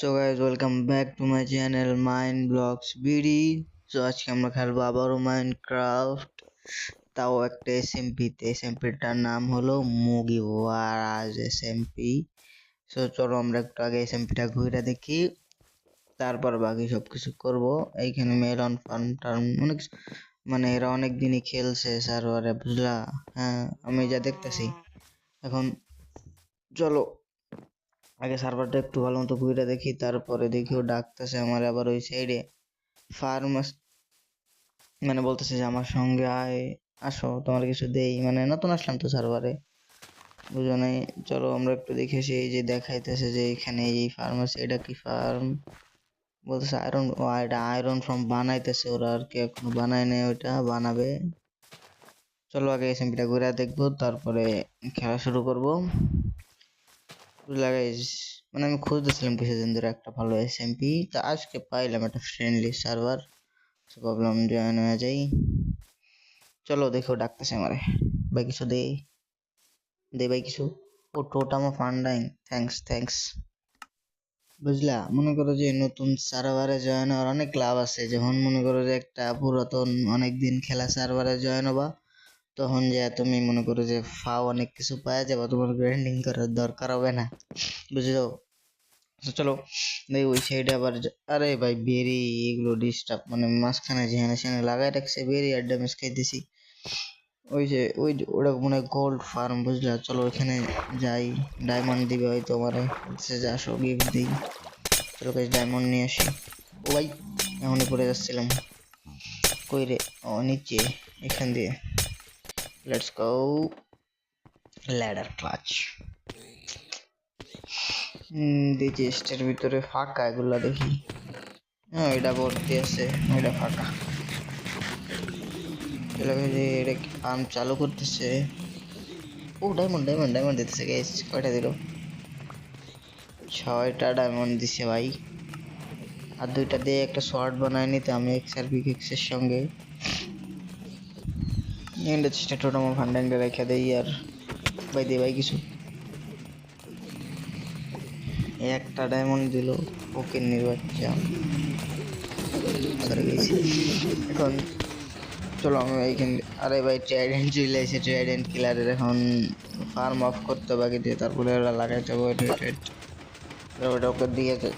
So guys welcome back to my channel mind blogs BD. So আজকে আমরা খেলবো আবারও মাইনক্রাফট, তাও একটা এসএমপিতে। এসএমপিটার নাম হলো মুগি ওয়ারাজ এসএমপি। সো চলো আমরা একটু আগে এসএমপিটা ঘুরে দেখি, তারপর বাকি সব কিছু করবো। এইখানে মেলন ফার্ম টার্ম অনেক, মানে এরা অনেক দিনই খেলছে সার্ভারে, বুঝলা? হ্যাঁ, আমি যা দেখতেছি। এখন চলো আগে সার্ভারটা একটু ভালো মতো ঘুরে দেখি, তারপরে দেখি ও ডাকতেছে আমার আবার ওই সাইডে ফার্মাস, মানে বলতেছে যে আমার সঙ্গে আয়, আসো তোমার কিছু দেই। মানে নতুন আসলাম তো সার্ভারে, বুঝো নাই। চলো আমরা একটু দেখে আসি। এই যে দেখাইতেছে যে এখানে এই ফার্মাসি, এটা কি ফার্ম বলতেছে? আয়রন, ও এটা আয়রন ফার্ম বানাইতেছে ওরা আর কি, এখনো বানায় নেই, ওইটা বানাবে। চলো আগে এসএমপিটা ঘুরে দেখবো, তারপরে খেলা শুরু করবো, বুঝলা গাইস? মানে আমি খুঁজতেছিলাম কিছুদিন ধরে একটা ভালো এসএমপি, তা আজকে পাইলাম একটা ফ্রেন্ডলি সার্ভার। ভাবলাম জয়েন হয়ে যাই। চলো দেখো ডাকতেছে আমারে, ভাই কিছু দে, দে ভাই কিছু। ও টোটামো ফান্ডাইং, থ্যাঙ্কস। বুঝলা, মনে করো যে নতুন সার্ভারে জয়েন হওয়ার অনেক লাভ আছে। যখন মনে করো যে একটা পুরাতন অনেকদিন খেলা সার্ভারে জয়েন হবা, তখন যে তুমি মনে করো যে ফাও অনেক কিছু পাওয়া যাবে, তোমার গ্রাইন্ডিং করার দরকার হবে না, বুঝলো? চলো ভাই ওই সাইডে আবার আরে ভাই বেরি, এগুলো ডিস্টার্ব, মানে মাঝখানে যেখানে সেখানে লাগাই রাখছে বেরি, আর ড্যামেজ খাইতেছি। ওই যে ওটা মনে হয় গোল্ড ফার্ম, বুঝলা? চলো ওইখানে যাই, ডায়মন্ড দিবে হয়তো আমারে, বলছে যে আসো গিফট দিই। চলো গাইস ডায়মন্ড নিয়ে আসি। ও ভাই এমনই পড়ে যাচ্ছিলাম, কই রে? ও নিচে, এখান দিয়ে। Let's go, ladder clutch. দেখি চেস্টের ভিতরে ফাঁকা, এগুলা দেখি। হ্যাঁ এটা ভর্তি আছে, এটা ফাঁকা। যে এটা কি ফার্ম চালু করতেছে? ও ডায়মন্ড দিতেছে গাইস। কয়টা দিল? 6টা ডায়মন্ড দিছে ভাই। আর 2টা দিয়ে একটা শর্ট বানায় নিতে আমি এক্সআর পিকেক্সের সঙ্গে। এন্ড চেষ্টা টোটামো ফান্ডাংটা রেখে দেই। আর ভাই দে ভাই কিছু। একটা ডায়মন্ড দিল, ওকে নির্বাচন ধরে গেছি। এখন চলো আমি এইখানে, আরে ভাই ট্রাইডেন্ট চলে এসে, ট্রাইডেন্ট কিলারের এখন ফার্ম অফ করতে বাকি দিয়ে, তারপরে ওরা লাগাইতে হবে ওটা ওকে দিয়েছে।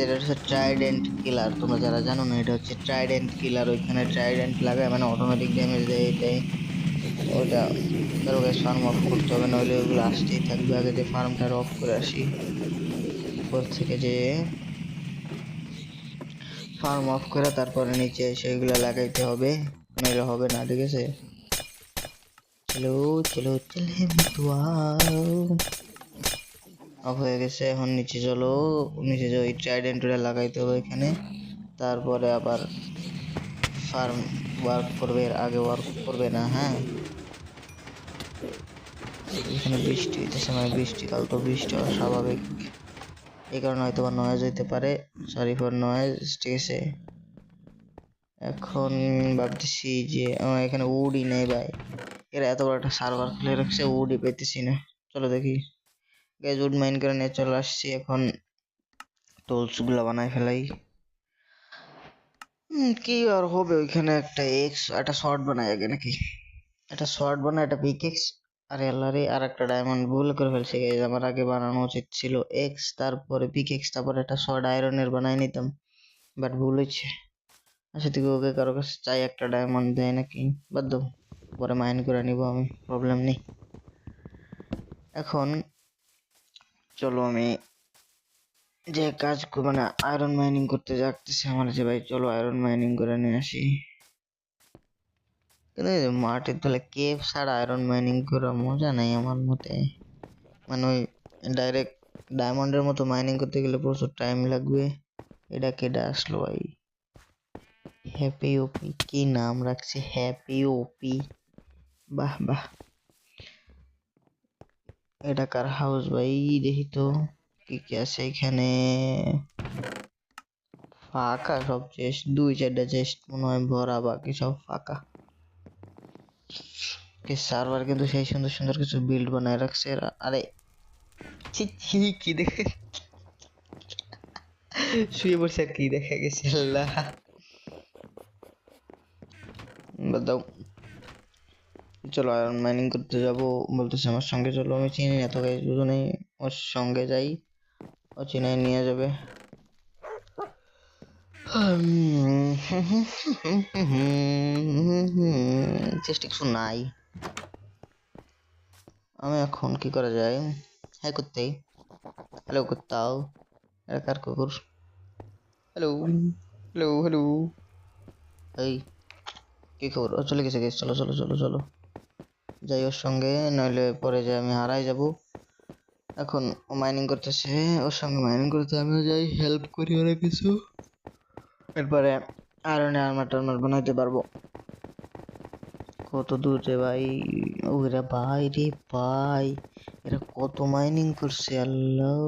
যেটা হচ্ছে ট্রাইডেন্ট কিলার, তোমরা যারা জানো না, এটা হচ্ছে ট্রাইডেন্ট কিলার। ওইখানে ট্রাইডেন্ট লাগায় মানে অটোমেটিক ড্যামেজ দেয় এটাই। ওটা তার কাছে ফার্ম অফ করতে হবে, নইলে ওইগুলো আসতেই থাকবে। আগে যে ফার্মটা অফ করে আসি, উপর থেকে যে ফার্ম অফ করে তারপরে নিচে এসে এগুলো লাগাইতে হবে, নইলে হবে না, ঠিক আছে? চলো চলো চলে মিতুয়া, অফ হয়ে গেছে। এখন নিচে চলো, নিচে যে ওই ট্রাইডেন্টটা লাগাইতে হবে এখানে, তারপরে আবার ফার্ম ওয়ার্ক করবে, এর আগে ওয়ার্ক করবে না। হ্যাঁ এখানে বৃষ্টি হইতেছে, মানে বৃষ্টিকাল তো বৃষ্টি হওয়া স্বাভাবিক, এই কারণে হয়তো বা নয়েজ হইতে পারে, সরি ফর নয়েজ, ঠিক আছে? এখন ভাবতেছি যে এখানে উডই নেই ভাই, এরা এত বড় একটা সার্ভার খুলে রাখছে, উডই পেতেছি না। চলো দেখি গাইজ, উড মাইন করে নিয়ে চলে আসছি। এখন টুলস গুলা বানাই ফেলাই। কি আর হবে, ওইখানে একটা শর্ট বানাই আগে নাকি, একটা শর্ট বানাই, একটা পিকেক্স। আরে আল্লাহ রে, আর একটা ডায়মন্ড ভুল করে ফেলছি গাইজ, আমার আগে বানানো উচিত ছিল এক্স, তারপরে পিকেক্স, তারপরে একটা শর্ট আয়রনের বানাই নিতাম, বাট ভুল হয়েছে। আচ্ছা থেকে ওকে কারো কাছে চাই, একটা ডায়মন্ড দেয় নাকি, বাদ দাও, পরে মাইন করে নিব আমি, প্রবলেম নেই। এখন চলো আমি যে কাজ মানে আয়রন মাইনিং করতে যাচ্ছি আমার, যে ভাই চলো আয়রন মাইনিং করে নিয়ে আসি। কিন্তু মাটির তলে কেভ ছাড়া আয়রন মাইনিং করা মজা নাই আমার মতে, মানে ওই ডাইরেক্ট ডায়মন্ডের মতো মাইনিং করতে গেলে প্রচুর টাইম লাগবে। এটা কেডা আসলো ভাই? হ্যাপি ওপি, কি নাম রাখছে, হ্যাপি ওপি, বাহ বাহ। এটা কার হাউস ভাই? দেখি তো কি কি আছে এখানে। ফাঁকা সব চেস্ট, 2-4টা চেস্ট মনে হয় ভরা, বাকি সব ফাঁকা। সার্ভার কিন্তু সেই সুন্দর সুন্দর কিছু বিল্ড বানায় রাখছে এরা। আরে ছি ছি, কি দেখে শুয়ে পড়ছে আর কি দেখা গেছে। আল্লাহ বাদ দাও, চলো আয়রন মাইনিং করতে যাব। বলতেছে আমার সঙ্গে চলো, আমি চিনি না তো গাইস, দুজনেই ওর সঙ্গে যাই, ও চিনাই নিয়ে যাবে। চেষ্টা কিছু নাই। আমি এখন কি করা যায়? হ্যাঁ করতে, হ্যালো করতাও, এটা কার কুকুর? হ্যালো হ্যালো হ্যালো, এই কি খবর? ও চলে গেছে, চলো চলো চলো চলো যাই ওর সঙ্গে, নইলে পরে যে আমি হারাই যাব। এখন ও মাইনিং করতেছে, ওর সঙ্গে মাইনিং করতে আমিও যাই, হেল্প করি ওরা কিছু, এরপরে আয়রনে আর্মার টার্মার বানাইতে পারবো। কত দূর রে ভাই, ওরা ভাই রে ভাই, এরা কত মাইনিং করছে আল্লাহ,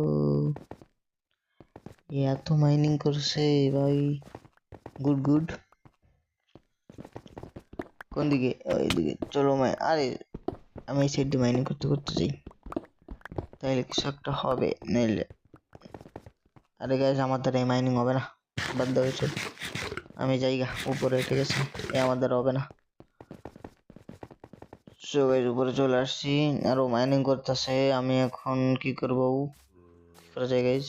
এত মাইনিং করছে ভাই, গুড গুড। কোন দিকে? ওইদিকে চলো আরে আমি এই সাইড দিয়ে মাইনিং করতে করতে যাই, তাইলে কিছু একটা হবে, নইলে আরে গাইস আমার দ্বারা এই মাইনিং হবে না, বাদ দাও এসব, আমি যাইগা উপরে, ঠিক আছে? এ আমার দ্বারা হবে না। সো গাইস উপরে চলে আসছি, আরো মাইনিং করতেছে, আমি এখন কি করবো, কি করা যায় গাইস?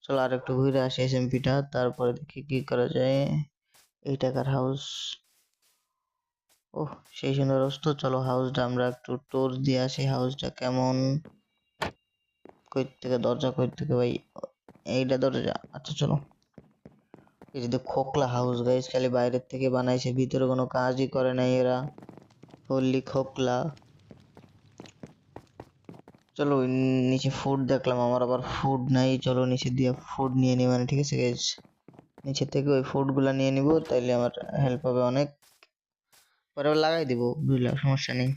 চলো আর একটু ঘুরে আসি এসএমপিটা, তারপরে দেখি কি করা যায়। এই টাকার হাউস, ওহ সেই সুন্দর অবস্থা। চলো হাউসটা আমরা একটু ট্যুর দিয়ে আসি, হাউসটা কেমন, কই থেকে দরজা, কই থেকে ভাই? এইটা দরজা, আচ্ছা চলো। এই যে খোকলা হাউস গাইস, খালি বাইরের থেকে বানাইছে, ভিতরে কোনো কাজই করে নাই এরা, ফুললি খোকলা। চলো নিচে ফুড দেখলাম, আমার আবার ফুড নাই, চলো নিচে দিয়ে ফুড নিয়ে নি, মানে ঠিক আছে গাইস, নিচে থেকে ওই ফুড গুলা নিয়ে নিব, তাইলে আমার হেল্প হবে অনেক, পরে লাগাই দিব, বুঝলাম, সমস্যা নেই।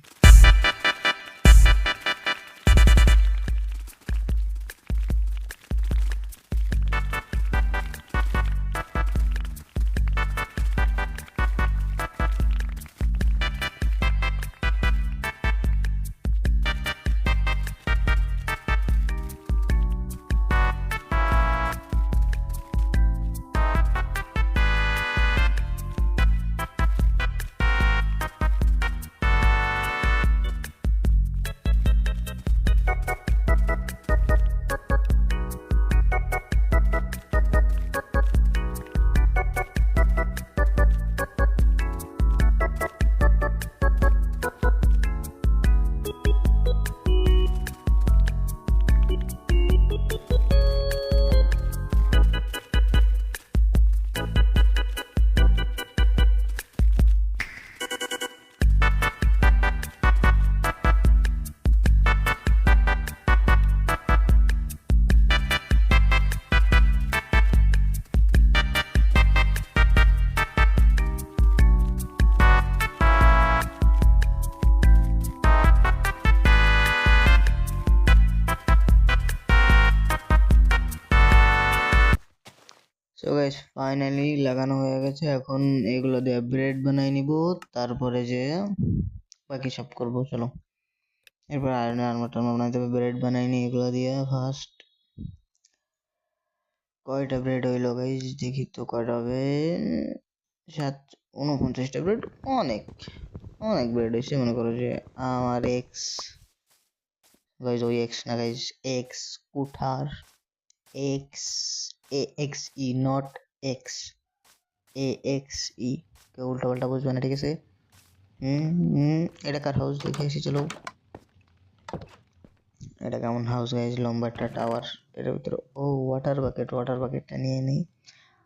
সো গাইস ফাইনালি লাগানো হয়ে গেছে, এখন এগুলো দিয়ে ব্রেড বানাই নিব, তারপরে যে বাকি সব করব। চলো এরপর আয়রন আর্মার টার্মার বানাইতে হবে, ব্রেড বানাই নি এগুলো দিয়ে ফার্স্ট। কয়টা ব্রেড হইলো গাইস দেখি তো, কয়টা হবে, 49টা ব্রেড, অনেক অনেক ব্রেড হয়েছে, মনে করো যে আমার এক্স, গাইস ওই এক্স না গাইস, এক্স কুঠার, ex, A X E not ex, A X E, কেউ উল্টা পাল্টা বুঝবে না, ঠিক আছে? এটা কার হাউস দেখে এসে, চলো এটা কেমন হাউস গাইজ, লম্বা একটা টাওয়ার, এটার ভিতরে ও ওয়াটার বাকেট, ওয়াটার বাকেটটা নিয়ে নিই।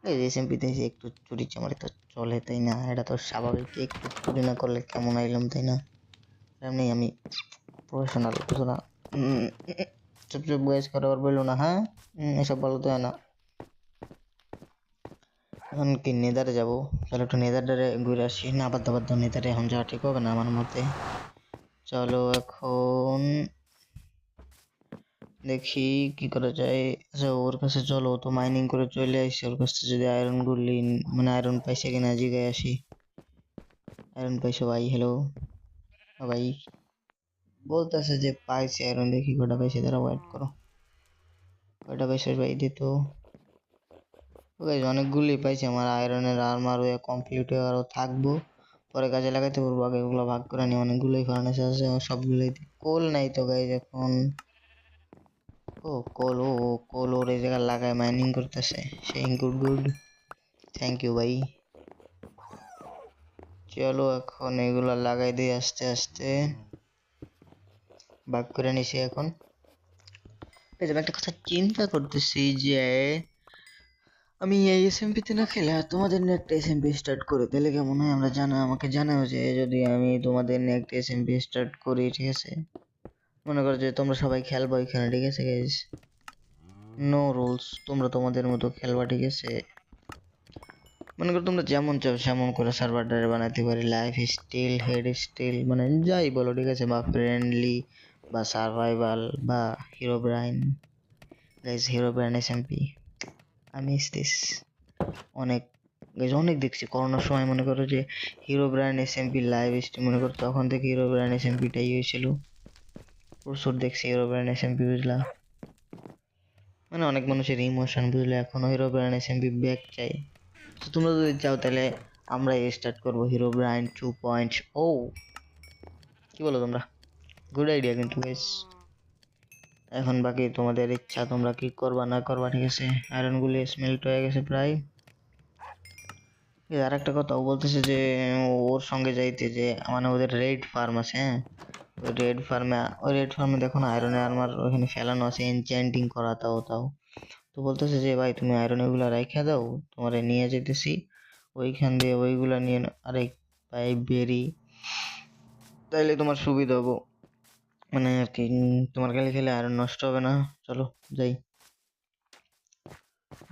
এই এসএমপিতে একটু চুরি চামারি তো চলে, তাই না? এটা তো স্বাভাবিক, একটু চুরি না করলে কেমন আইলাম, তাই না? এমনি আমি প্রফেশনাল, বুঝো না? চুপ চুপ গাইজ করে আবার বললো না, হ্যাঁ এসব বলো তো না। এখন কি নেদারে যাবো, তাহলে একটু নেদারে ঘুরে আসি, না বাধ্য বাধ্য নেদারে এখন যাওয়া ঠিক হবে না আমার মতে। চলো এখন দেখি কি করা যায়। আচ্ছা ওর কাছে চলো, তো মাইনিং করে চলে আসি, ওর কাছে যদি আয়রন গুলি, মানে আয়রন পাইছে কিনা জিগায় আসি। আয়রন পাইছো ভাই? হ্যালো ভাই, বলতেছে যে পাইছে আয়রন, দেখি কটা পাইছে, তারা ওয়েট করো। কয়টা পাইছে ভাই দিত? অনেকগুলি পাইছে। আমার আয়রনের আর্মার হয়ে কমপ্লিট হয়ে আরও থাকবো, পরে কাজে লাগাইতে পারবো। আগে এগুলো ভাগ করে নিই, অনেকগুলোই ফার্নেস আছে, সবগুলোই কোল নাই তো গাইজ এখন। ও কোল, ও কোল ওর এই জায়গায় লাগায় মাইনিং করতেছে, সেই গুড গুড, থ্যাংক ইউ ভাই। চলো এখন এগুলো লাগাই দিই আস্তে আস্তে, ভাগ করে নিছি এখন। এই যে একটা কথা চিন্তা করতেছি যে আমি এই এসএমপিতে না খেলে আর তোমাদের নিয়ে একটা এসএমপি স্টার্ট করি, তাহলে কেমন হয়? আমাকে জানাও যে যদি আমি তোমাদের নিয়ে একটা এসএমপি স্টার্ট করি, ঠিক আছে? মনে করো যে তোমরা সবাই খেলবা এখানে, ঠিক আছে গাইজ, নো রুলস, তোমরা তোমাদের মতো খেলবা, ঠিক আছে? মনে করো তোমরা যেমন চাও সেমন করে সার্ভারটারে বানাতে পারি, লাইফ স্টাইল, হেড স্টাইল, মানে যাই বলো, ঠিক আছে? বা ফ্রেন্ডলি, বা সার্ভাইভাল, বা Herobrine. Guys Herobrine SMP, I miss this. অনেক অনেক দেখছি করোনার সময়, মনে করো যে Herobrine SMP live stream, মনে করো তখন থেকে হিরো ব্র্যান্ড এসএমপিটাই হয়েছিল, প্রচুর দেখছি হিরো ব্র্যান্ড এসএমপি, বুঝলা? মানে অনেক মানুষের ইমোশন, বুঝলে? এখনো হিরো ব্র্যান্ড এসএমপি ব্যাক চাই। তো তোমরা যদি চাও তাহলে আমরা স্টার্ট করবো হিরো ব্র্যান্ড 2.0। কি বলো তোমরা? গুড আইডিয়া কিন্তু গাইস। এখন বাকি তোমাদের ইচ্ছা, তোমরা কি করবা না করবা, ঠিক আছে? আয়রন গুলি স্মেল্ট হয়ে গেছে প্রায়। আর একটা কথা, ও বলতেছে যে ওর সঙ্গে যাইতে, যে মানে ওদের রেড ফার্ম আছে, হ্যাঁ, ওই রেড ফার্মে দেখো না আয়রনের আর্মার ওখানে ফেলানো আছে, এনচ্যান্টিং করা, তাও তো বলতেছে যে ভাই তুমি আয়রন এগুলা রাইখা দাও, তোমারে নিয়ে যেতেছি ওইখান দিয়ে, ওইগুলা নিয়ে আরে ভাই বেরি, তাইলে তোমার সুবিধা হবো, মানে আর কি, তোমার খেলে খেলে আয়রন নষ্ট হবে না। চলো যাই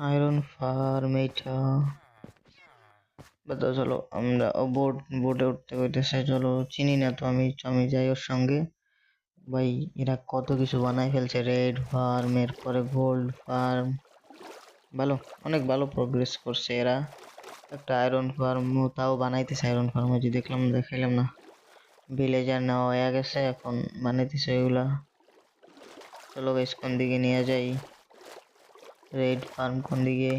আয়রন ফার্ম এইটা, বাতাও চলো আমরা বোটে উঠতে হইতেছে। চলো, চিনি না তো আমি, আমি যাই ওর সঙ্গে। ভাই এরা কত কিছু বানাই ফেলছে, রেড ফার্ম, এরপরে গোল্ড ফার্ম, ভালো, অনেক ভালো প্রোগ্রেস করছে এরা। একটা আয়রন ফার্ম তাও বানাইতেছে, আয়রন ফার্ম যে দেখলাম, দেখাইলাম না, ভিলেজার নেওয়া হয়ে গেছে, এখন বানাইতেছে এগুলা। চলো গাইস কোন দিকে নিয়ে যাই, রেড ফার্ম কোন দিকে?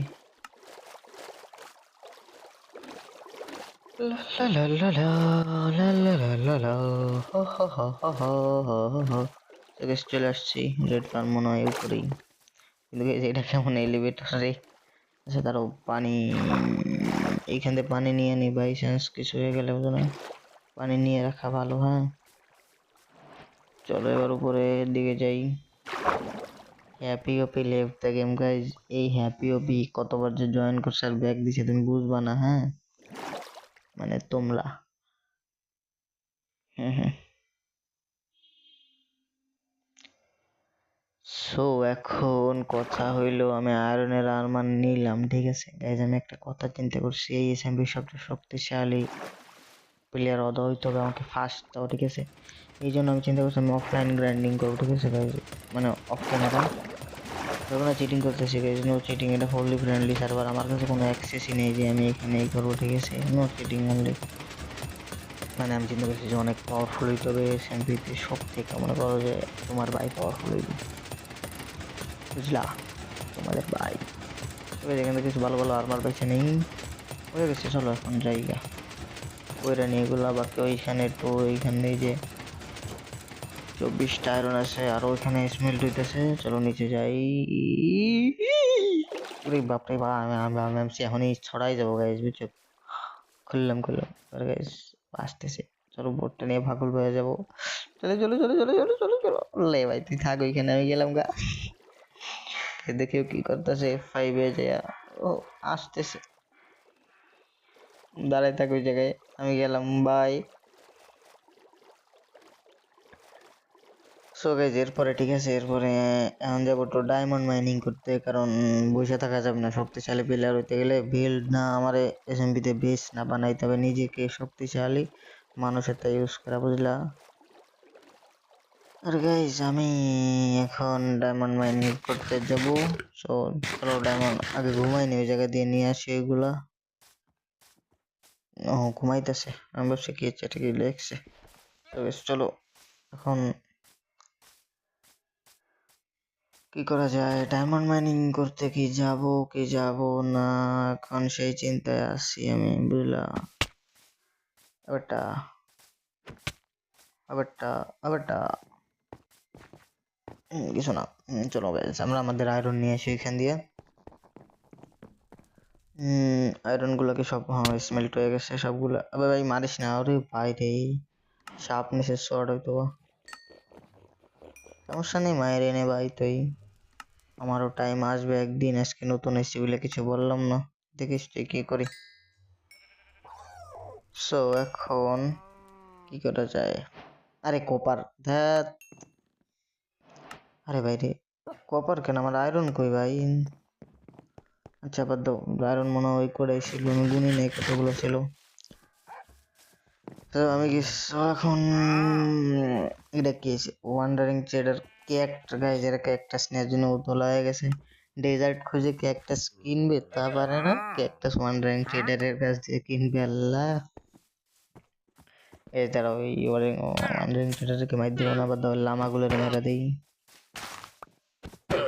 লা লা লা লা লা লা লা লা লা, হো হো হো হো হো হো হো হো। তো guys, চলে আসছি রেড ফার্ম, মনে হয় উপরেই, কিন্তু guys এটা কেমন এলিভেটর রে? আচ্ছা তারও পানি, এইখান থেকে পানি নিয়ে নি, বাই চান্স কিছু হয়ে গেলে বুঝো না, পানি নিয়ে রাখা ভালো। হ্যাঁ চলো এবার উপরের দিকে যাই। Happy OP left the game guys. এই হ্যাপি ওপি কতবার যে জয়েন করছে আর ব্যাক দিছে তুমি বুঝবা না, হ্যাঁ, মানে তোমরা। হুম হুম। সো এখন কথা হইলো, আমি আয়রনের আর্মার নিলাম, ঠিক আছে গাইজ। আমি একটা কথা চিন্তা করছি, এই এসএমবি সবচেয়ে শক্তিশালী প্লেয়ার হতে হইতে হবে আমাকে ফার্স্ট, তাও ঠিক আছে। এই জন্য আমি চিন্তা করছি আমি অফলাইন গ্রাইন্ডিং করবো, ঠিক আছে গাইজ, মানে অফ ক্যামেরা। যখন চিটিং করতেছি গাইজ, নো চিটিং, এটা ফুললি ফ্রেন্ডলি সার্ভার, আমার কাছে কোনো অ্যাক্সেসই নেই যে আমি এখানে এই করবো, ঠিক আছে, নো চিটিং অনলি। মানে আমি চিন্তা করছি যে অনেক পাওয়ারফুল হইতে হবে এসএমপিতে, সব থেকে মনে করো যে তোমার ভাই পাওয়ারফুল হইবে, বুঝলা? তোমাদের ভাই, তবে যেখানে কিছু ভালো ভালো আর্মার পাইছে নেই হয়ে গেছে। চলো এখন জায়গা ওইরা নিয়ে এগুলো, বাকি ওইখানে তো ওইখানে যে 24টা আয়রন আছে, আর ওইখানে স্মেল্ট হইতেছে। চলো নিচে যাই। ওরে বাপরে বাপ, আমি এখনই ছড়াই যাবো গাইজ, বুঝছো? খুললাম গাইজ, আসতেছে। চলো বোটটা নিয়ে ভাগুল হয়ে যাবো। চলো চলো চলো চলো চলো চলো চলো, লে ভাই তুই থাক ওইখানে, আমি গেলাম গা। দেখেও কি করতেছে F5 যায়, ও আসতেছে, দাঁড়ায় থাক ওই জায়গায়, আমি গেলাম, বাই। সো গাইজ এরপরে, ঠিক আছে, এরপরে এখন যাবো তো ডায়মন্ড মাইনিং করতে, কারণ বসে থাকা যাবে না। শক্তিশালী প্লেয়ার হইতে গেলে বিল্ড না আমার এসএমপিতে বেস না বানাইতে হবে, নিজেকে শক্তিশালী মানুষের তা ইউজ করা, বুঝলা? আর গাইজ আমি এখন ডায়মন্ড মাইনিং করতে যাব। সো চলো ডায়মন্ড আগে ঘুমাইনি, ওই জায়গা দিয়ে নিয়ে আসি ওইগুলা। ও ঘুমাইতেছে, আমি ভাবছি কি এটা কি লেগছে। তো চলো এখন কি করা যায়? ডায়মন্ড মাইনিং করতে কি যাব না, এখন সেই চিন্তায় আছি আমি, বুঝলা? আবারটা আবারটা আবারটা কিছু না। চলো গাইস, আমরা আমাদের আয়রন নিয়ে আসি এখান দিয়ে। আয়রন গুলোকে সব স্মেল্ট হয়ে গেছে সবগুলা। আবে ভাই মারিস না, আরে ভাই রে, সাপ নিচে শর্ট হইতো। সমস্যা নেই, মায়ের এনে ভাই তুই, আমারও টাইম আসবে একদিন। আজকে নতুন এসেছি বলে কিছু বললাম না, দেখিস তুই কি করি। সো এখন কি করা যায়? আরে কপার, ধ্যাত, আরে ভাই রে, কপার কেন? আমার আয়রন কই ভাই? আচ্ছা বাদ দাও, আয়রন মনে হয় করে ছিল, আমি গুনি নেই কতগুলো ছিল। তো আমি কি এখন এটা কি আছে? ওয়ান্ডারিং ট্রেডার ক্যাক্টাস, গাইজ এরা ক্যাক্টাস নেওয়ার জন্য উতলা হয়ে গেছে। ডেজার্ট খুঁজে ক্যাক্টাস কিনবে, তা পারে না, ক্যাক্টাস ওয়ান্ডারিং ট্রেডারের কাছ থেকে কিনবে। আল্লাহ, এই তারা ওই ওয়ান্ডারিং ট্রেডারকে মাইর দিব না, বাদ দাও, লামাগুলোর মেরা দেই।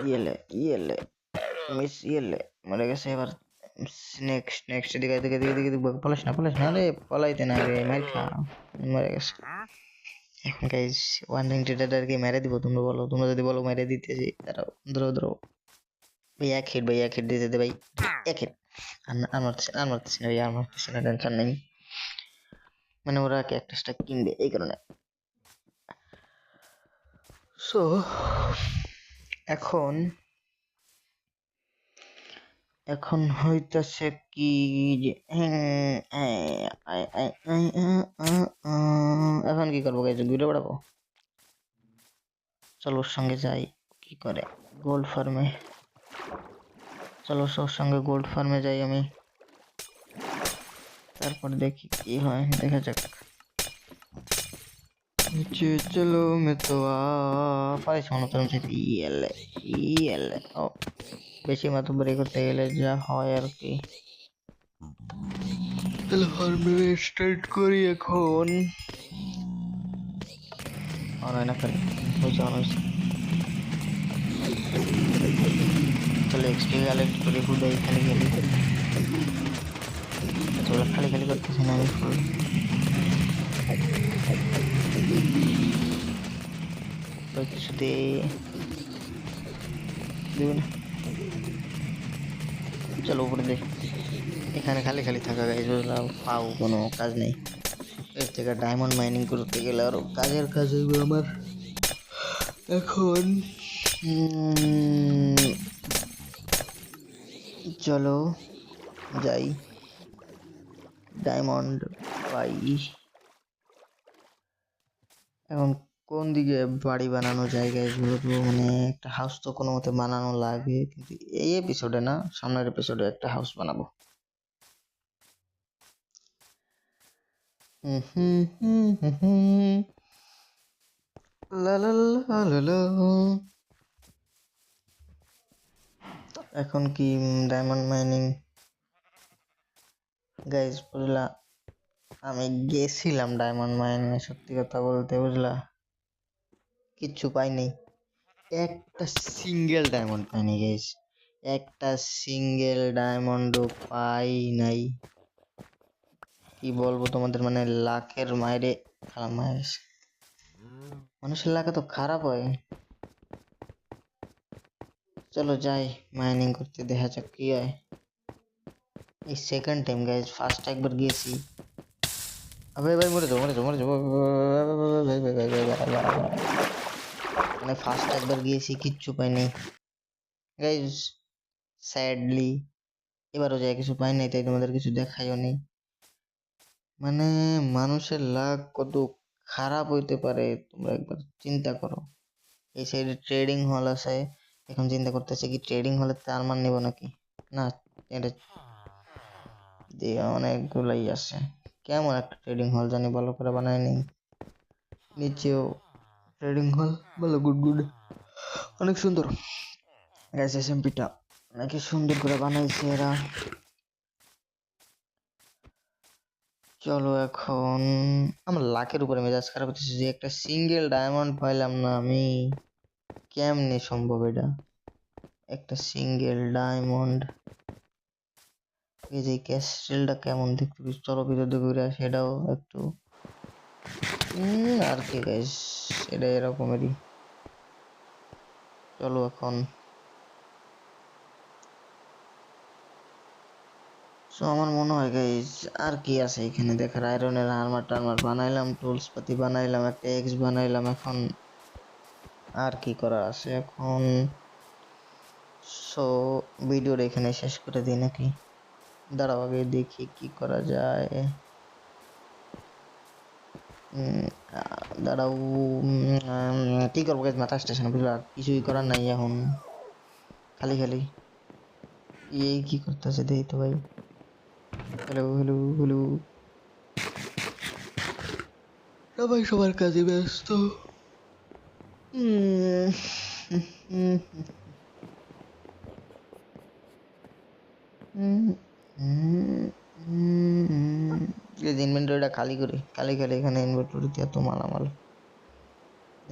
ইয়েলে ইয়েলে মিস ইয়েলে মরে গেছে। এবার নেক্সট নেক্সট, এদিকে এদিকে এদিকে এদিকে পলাশ না, পলাশ না রে, পলাইতে না রে, মার খা, মরে গেছে। এখন গাইস ওয়ান্ডারিং ট্রেডারকে মেরে দিব, তোমরা বলো, তোমরা যদি বলো মেরে দিতেছি, দাঁড়াও ধরো ধরো ভাই, এক হিট দিতে দে ভাই, এক হিট। আর মারতেছি না ভাই, আর মারতেছি না, টেনশন নেই। মানে ওরা ক্যাকটাসটা কিনবে এই কারণে। সো এখন এখন হইতাছে কি যে এখন কি করবো গাইজ? ঘুরে বেড়াবো? চলো ওর সঙ্গে যাই, কি করে গোল্ড ফার্মে। চলো ওর সঙ্গে গোল্ড ফার্মে যাই আমি, তারপর দেখি কি হয়, দেখা যাক। চলো মে তো পারিস মনে তো ইয়েলে ইয়েলে। ও বেশি মাতব্বরি করতে গেলে যা হয় আর কি। তাহলে ফার্মে স্টার্ট করি এখন। অন হয় না কেন? হয়েছে, অন হয়েছে। চলো এক্সপি কালেক্ট করি, হুদাই খালি খালি করি। চলো খালি খালি করতেছি না আমি ফুল। কিছু দেবে না। চলো উপরে দে, এখানে খালি খালি থাকা গাইজ, বুঝলাম, পাও কোনো কাজ নেই। এর থেকে ডায়মন্ড মাইনিং করতে গেলে আরো কাজের কাজ হইবে আমার। এখন চলো যাই, ডায়মন্ড পাই। এখন কোন দিকে বাড়ি বানানো জায়গায় বলবো, মানে একটা হাউস তো কোনো মতে বানানো লাগে, কিন্তু এই এপিসোডে না, সামনের এপিসোডে একটা হাউস বানাবো। লা লা লা লা লা। এখন কি ডায়মন্ড মাইনিং গাইজ, বুঝলা? আমি গেছিলাম ডায়মন্ড মাইনে, সত্যি কথা বলতে, বুঝলা, কিচ্ছু পাইনি, একটা সিঙ্গেল ডায়মন্ড পাইনি গাইজ, একটা সিঙ্গেল ডায়মন্ডও পাই নাই। কি বলবো তোমাদের, মানে লাখের মাইরে খারাপ মাইরে, মানুষের লাখ তো খারাপ হয়। চলো যাই মাইনিং করতে, দেখা যাক কি হয়। এই সেকেন্ড টাইম গাইজ, ফার্স্ট একবার গিয়েছি। আবে ভাই মরে যাবো, মরে যাবো, মরে যাবো, মানে ফার্স্ট একবার গিয়েছি, কিচ্ছু পাইনি গাইজ, স্যাডলি। এবারও যাই কিছু পাই নাই, তাই তোমাদের কিছু দেখাইও নি। মানে মানুষের লাক কত খারাপ হইতে পারে তোমরা একবার চিন্তা করো। এই সাইডে ট্রেডিং হল আছে, এখন চিন্তা করতেছে কি ট্রেডিং হলে তার মান নিব নাকি না, এটা দিয়ে অনেকগুলাই আছে। কেমন একটা ট্রেডিং হল জানি, ভালো করে বানায় নেই। নিচেও ট্রেডিং হল, ভালো, গুড গুড, অনেক সুন্দর। এসএমপিটা নাকি সুন্দর করে বানাইছে এরা। চলো এখন, আমার লাখের উপরে মেজাজ খারাপ হচ্ছে যে একটা সিঙ্গেল ডায়মন্ড পাইলাম না আমি, কেমনে সম্ভব এটা? একটা সিঙ্গেল ডায়মন্ড। এই যে ক্যাসেলটা কেমন দেখতে, চলো ভিতরে ঘুরে আসি, এটাও একটু আর কি গাইস, এটা এরকমেরই। চলো এখন সো আমার মনে হয় গাইস আর কি আছে এখানে দেখার, আয়রনের আর্মার টার্মার বানাইলাম, টুলস পাতি বানাইলাম, একটা এক্স বানাইলাম, এখন আর কি করা আছে এখন। সো ভিডিওটা এখানে শেষ করে দিই নাকি, দাঁড়াও আগে দেখি কি করা যায়। দাঁড়াও, কি করবো গাইস, মাথা স্টেশন বুঝলো, আর কিছুই করার নাই এখন, খালি খালি এই কি করতেছে দেখি তো ভাই। হ্যালো হ্যালো হ্যালো, সবাই সবার কাজে ব্যস্ত। ইনভেন্টরিটা খালি করি, খালি খালি এখানে ইনভেন্টরিতে এত মালামাল,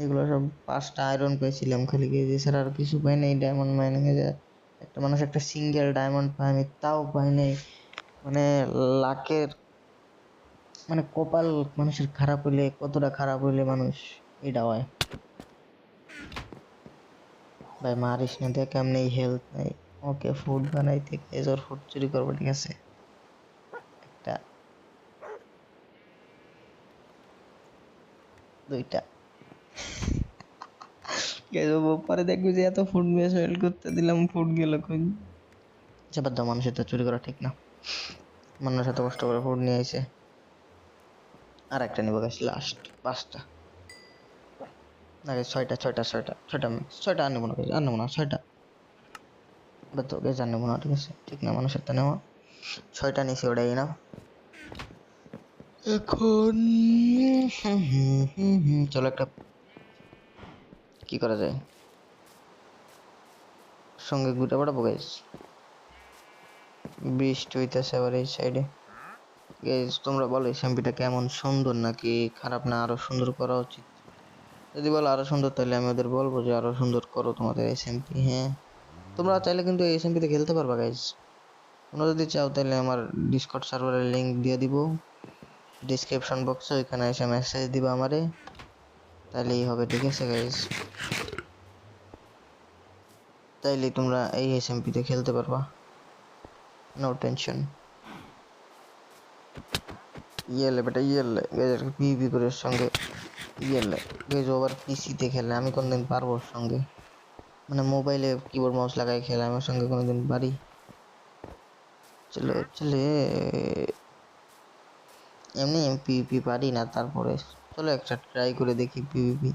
এগুলো সব 5টা আয়রন পেয়েছিলাম খালি, গিয়ে ছাড়া আর কিছু পাই নাই। ডায়মন্ড মাইনিং এ যে একটা মানুষ একটা সিঙ্গেল ডায়মন্ড পায়, আমি তাও পাই নাই। মানে লাকের মানে কপাল মানুষের খারাপ হইলে, কতটা খারাপ হইলে মানুষ এটা হয়। ভাই মারিস না, দেখ এমনি হেলথ নাই। ওকে ফুড বানাইতে গেজর ফুড চুরি করবো, ঠিক আছে একটা দুইটা গেজব, পরে দেখবি যে এত ফুড মেল করতে দিলাম, ফুড গেল কই। আচ্ছা বাদ দাও, মানুষের তো চুরি করা ঠিক না, মানুষ এত কষ্ট করে ফুড নিয়ে আইছে। আর একটা নিবো গাছ, লাস্ট 5টা, না গাছ 6টা 6টা 6টা 6টা 6টা আর নেবো না গাছ, আর নেবো না 6টা, বাদ দাও গাছ আর নেবো না, ঠিক আছে ঠিক না মানুষের তো নেওয়া। 6টা নিছি, ওটাই না এখন। চলো একটা কি করা যায়, সঙ্গে ঘুরে বেড়াবো গাইস। বৃষ্টি হইতেছে আবার এই সাইডে। গাইস তোমরা বলো এই শ্যাম্পুটা কেমন, সুন্দর নাকি খারাপ, না আরো সুন্দর করা উচিত? যদি বলো আরো সুন্দর, তাহলে আমি ওদের বলবো যে আরো সুন্দর করো তোমাদের এসএমপি। হ্যাঁ তোমরা চাইলে কিন্তু এই এসএমপিতে খেলতে পারবা গাইস, তোমরা যদি চাও তাহলে আমার ডিসকর্ড সার্ভারের লিংক দিয়ে দিব ডিসক্রিপশন বক্সে, ওইখানে এসে মেসেজ দিবা আমারে, তাইলেই হবে, ঠিক আছে গাইস? তাইলে তোমরা এই এসএমপিতে খেলতে পারবা, নো টেনশন। ইয়েলে বেটা ইয়েলে গাইস, পিভি করে ওর সঙ্গে ইয়েলে গাইস, ওভার পিসিতে খেলে, আমি কোনদিন পারবো ওর সঙ্গে? মানে মোবাইলে কিবোর্ড মাউস লাগাই খেলে, আমার সঙ্গে কোনোদিন পারি? চলে চলে এমনি পিভিপি পারি না, তারপরে চলো একটা ট্রাই করে দেখি পিভিপি,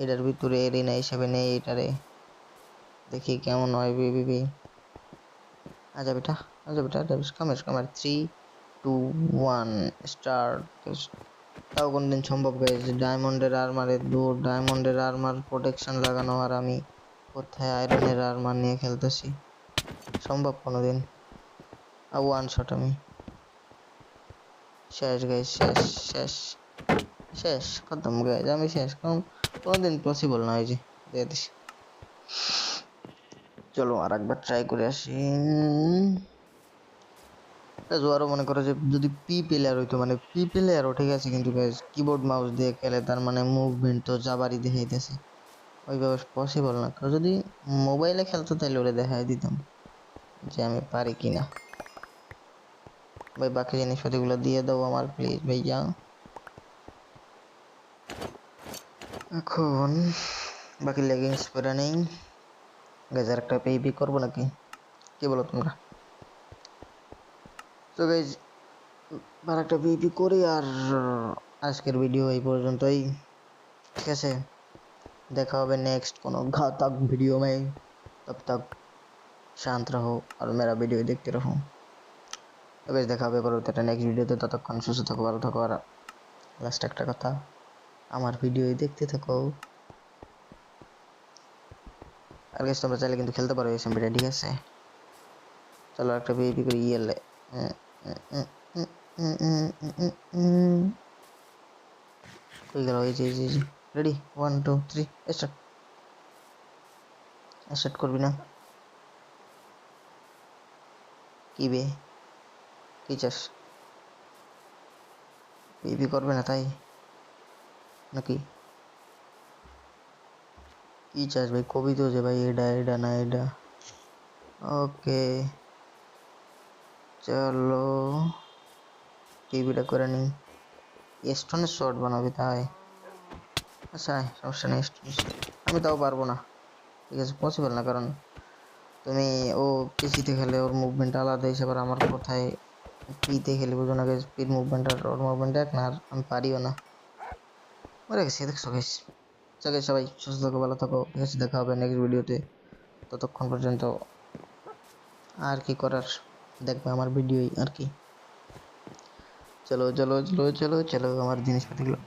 এটার ভিতরে এরিনা হিসেবে নেই এটারে, দেখি কেমন হয় পিভিপি। আচ্ছা বেটা, আচ্ছা বেটা, কামের কামের 3 2 1 স্টার্ট। তাও কোনদিন সম্ভব হয়েছে ডায়মন্ডের আর্মারে ডায়মন্ডের আর্মার প্রোটেকশন লাগানো, আর আমি কোথায় আয়রনের আর্মার নিয়ে খেলতেছি, সম্ভব কোনোদিন? আর 1 শট আমি শেষ গাইস, শেষ শেষ শেষ খতম গাইস, আমি শেষ, কারণ কোনোদিন পসিবল না, এই যে দিয়ে দিস। চলো আর একবার ট্রাই করে আসি। জোয়ারও মনে করো যে যদি পি প্লেয়ার হইতো, মানে পি প্লেয়ারও ঠিক আছে, কিন্তু কিবোর্ড মাউস দিয়ে খেলে, তার মানে মুভমেন্ট তো জাবারই দেখাইতেছে, ওইভাবে পসিবল না। কারণ যদি মোবাইলে খেলতো তাহলে ওরে দেখাই দিতাম যে আমি পারি কিনা। ভাই বাকি জিনিসপাতিগুলো দিয়ে দাও আমার প্লিজ ভাইয়া। এখন বাকি লেগিংস পরে নেই, গাইজ আর একটা পিভি করবো নাকি, কি বলো তোমরা? তো গাইজ আর একটা পিভি করি, আর আজকের ভিডিও এই পর্যন্তই, ঠিক আছে? देखा होगा नेक्स्ट कोनो घातक वीडियो में, तब तक शांत रहो और मेरा वीडियो देखते रहो। तो गाइस দেখা হবে পরবর্তী নেক্সট ভিডিওতে, ততক্ষণ সুস্থ থাকো, ভালো থাকো, আর লাস্ট একটা কথা, আমার ভিডিও দেখতে থাকো। আর গাইস তোমরা চাইলে কিন্তু খেলতে পারো এই এসএমপিটা, ঠিক আছে? চলো একটা পিভি করি ইয়েলে। হয়ে গেল, এই যে রেডি 1 2 3 স্টার্ট। স্টার্ট করবি না? কি বে, কি চাস? বিবি করবে না তাই নাকি? কি চাস ভাই? কবি তো যে ভাই, এটা এটা না এটা। ওকে চলো টিভিটা করে নি। স্টোনের শর্ট বানাবি তাই? আচ্ছা সমস্যা নেই, আমি তাও পারবো না। ঠিক আছে, পসিবল না, কারণ তুমি, ও পিসিতে খেলে ওর মুভমেন্ট আলাদা হিসেবে, আর আমার কোথায় পিতে খেলে বুঝো না, পির মুভমেন্ট আর ওর মুভমেন্ট এক না, আর আমি পারিও না। মরে গেছি, দেখছো গাইস? সবাই সুস্থ থাকো, ভালো থাকো, ঠিক আছে, দেখা হবে নেক্সট ভিডিওতে। ততক্ষণ পর্যন্ত আর কি করার, দেখবে আমার ভিডিওই আর কি। চলো চলো চলো চলো চলো আমার জিনিসপাতিগুলো।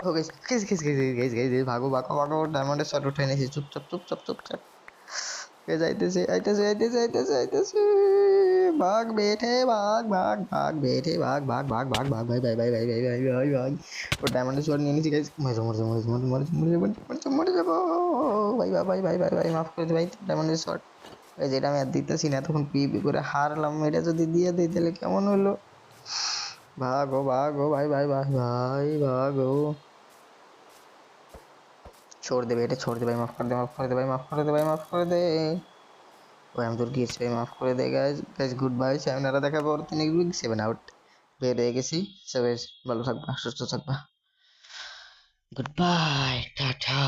ও guys guys guys guys guys guys ভাগো ভাগো ভাগো, ডায়মন্ডের শট উঠে নিয়েছি, চুপচাপ চুপচাপ চুপচাপ। কে যাইতেছে আইতেছে আইতেছে আইতেছে আইতেছে, ভাগ বেঠে ভাগ ভাগ ভাগ বেঠে ভাগ ভাগ ভাগ ভাগ ভাগ, ভাই ভাই ভাই ভাই ভাই ভাই ভাই ভাই। ও ডায়মন্ডের শট নিয়ে নিয়েছি গাইস, মরে যাবো মরে যাবো মরে যাবো মরে যাবো মরে যাবো মরে যাবো। ভাই ভাই ভাই ভাই ভাই মাফ করে দে ভাই, ডায়মন্ডের শট। এই যেটা আমি আর দিতেছি না, তখন পিপি করে হারলাম, এটা যদি দিয়ে দিই তাহলে কেমন হলো? ভাগো ভাগো ভাই ভাই ভাই ভাই ভাগো। छोड़ दे बेटे, छोड़ दे भाई, माफ कर दे, माफ कर दे भाई, माफ कर दे भाई, माफ कर दे भाई, हम তোর গিয়েছি ভাই, মাফ করে দে গাইজ। গাইজ গুড বাই, সামনেরা দেখাবো আর 7 আউট। বের হয়ে গেছি, সবাই ভালো থাকবা, সুস্থ থাকবা, গুড বাই, টাটা।